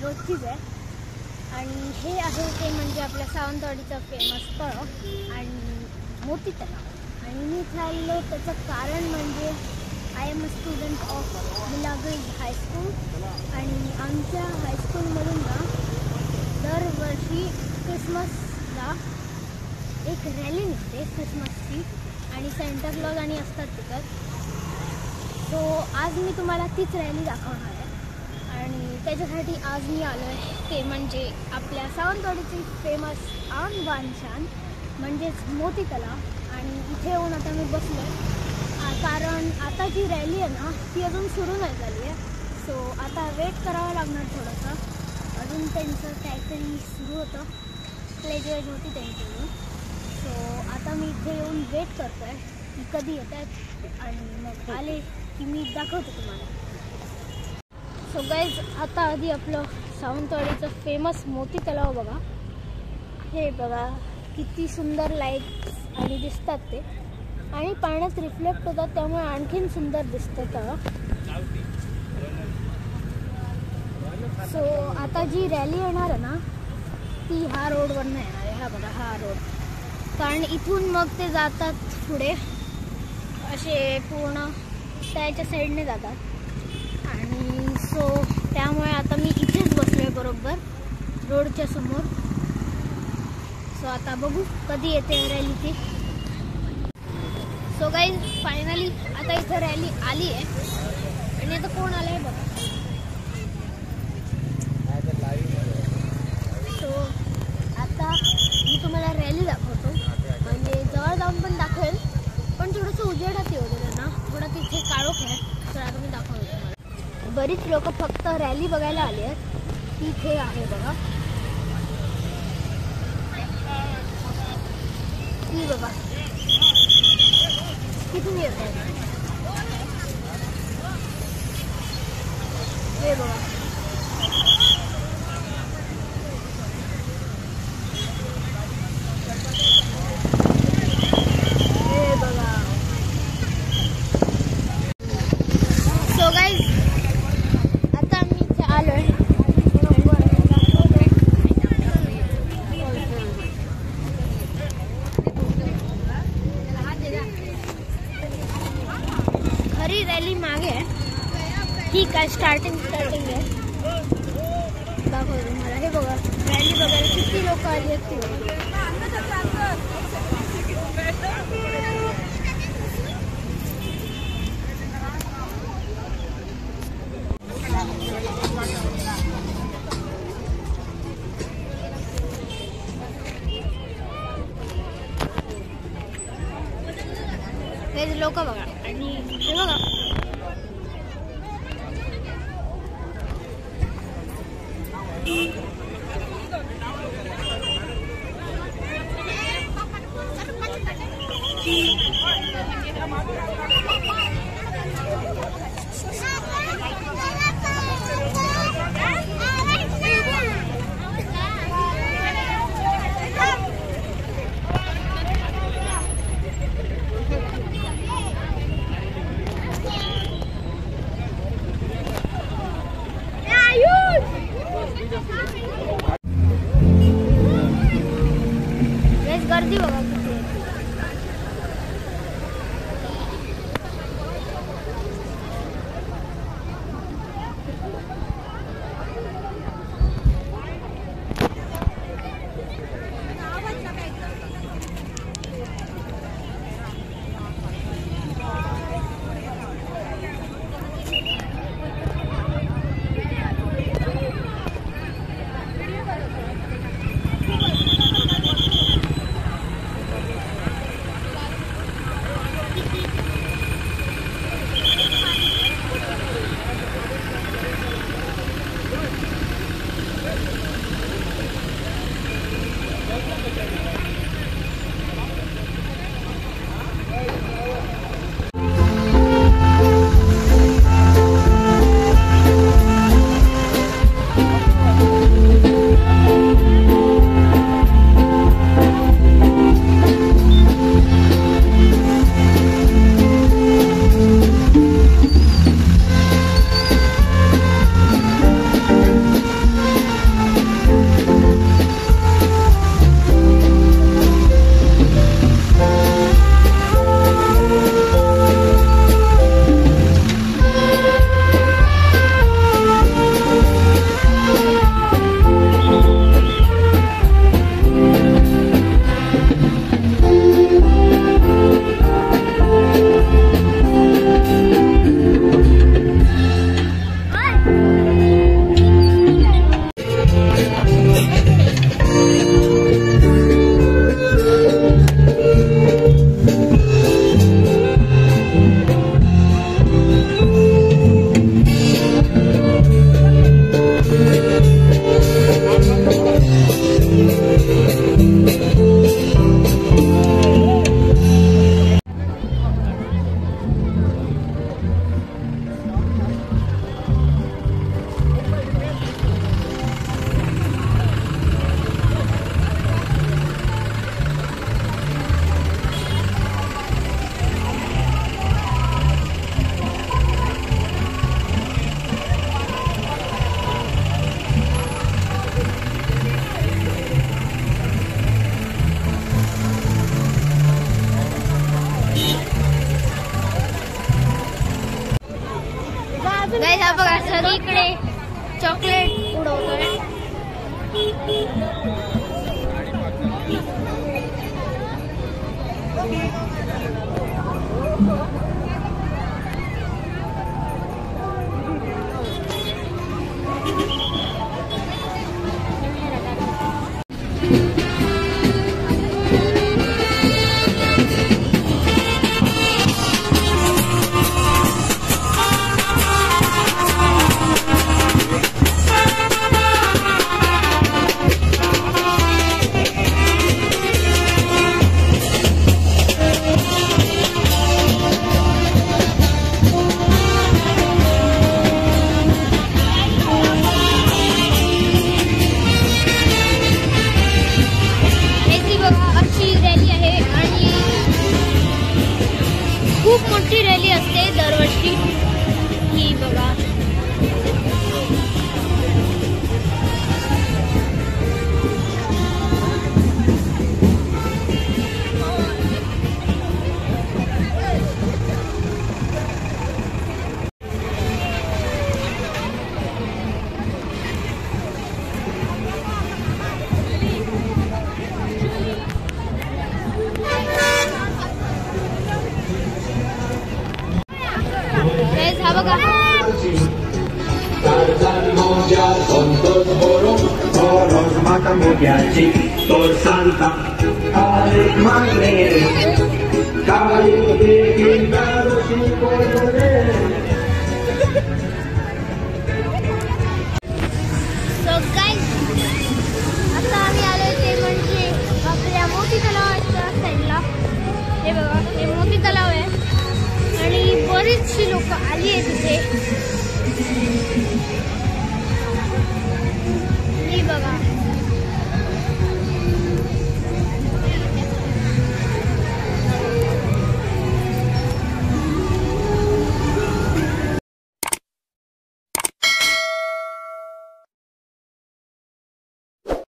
रोजचीच आहे. आणि हे आहे ते म्हणजे आपल्या सावंतवाडीचं फेमस तळ आणि मोती तलाव. आणि मी चाललो त्याचं कारण म्हणजे I am a student of Milagres high school. आणि आमच्या हायस्कूलमधून ना दरवर्षी क्रिसमसला एक रॅली निघते क्रिसमसची आणि सेंटा क्लॉज आणि असतात तिथं. सो आज मी तुम्हाला तीच रॅली दाखवणार आहे. आणि त्याच्यासाठी आज मी आलो आहे ते म्हणजे आपल्या सावंतवाडीची फेमस आन बान शान म्हणजेच मोती तलाव. आणि इथे येऊन आता मी बसलो आहे कारण आता जी रॅली आहे ना ती अजून सुरू नाही झाली आहे. सो आता वेट करावं लागणार थोडंसं. अजून त्यांचं काहीतरी सुरू होतं, प्लेज होती त्यांच्याकडून. सो आता मी इथे येऊन वेट करतो आहे की कधी येत आहेत आणि मग आले की मी दाखवतो तुम्हाला. सो गाईज आता आधी आपलं सावंतवाडीचं फेमस मोती तलाव बघा. हे बघा किती सुंदर लाईट्स आणि दिसतात ते आणि पाण्यात रिफ्लेक्ट होतात त्यामुळे आणखीन सुंदर दिसतं तलाव. सो आता जी रॅली येणार आहे ना ती ह्या रोडवरनं येणार आहे. हा बघा हा रोड. कारण इथून मग ते जातात पुढे असे पूर्ण त्याच्या साईडने जातात. आणि सो त्यामुळे आता मी इथेच बसलो आहे बरोबर रोडच्या समोर. सो आता बघू कधी येते रॅली ती. सो गाईज फायनली आता इथं रॅली आली आहे आणि आता कोण आलं आहे बघा. सो आता मी तुम्हाला रॅली दाखवतो म्हणजे जवळ जाऊन पण दाखवेल पण थोडंसं उजेडात येऊ दे ना, थोडा तिथे काळोख आहे. तर आता मी दाखवतो तुम्हाला. बरीच लोक फक्त रॅली बघायला आली आहेत. तिथे आहे बघा ती बघा किती येत आहे हे बघा. हे बघा. सो गाईज आता मी आलो आहे खरी रॅली मागे आहे. ठीक आहे स्टार्टिंग आहे. दाखवतो मला. हे बघा रॅली बघायला किती लोक आली आहेत ती. हे लोक बघा आणि हे बघा गर्दी बघा किती आहे. Pontos moro, moros matamogiaci, Tor Santa, Alex Magnere, Cari, Peki, Caro, Chico,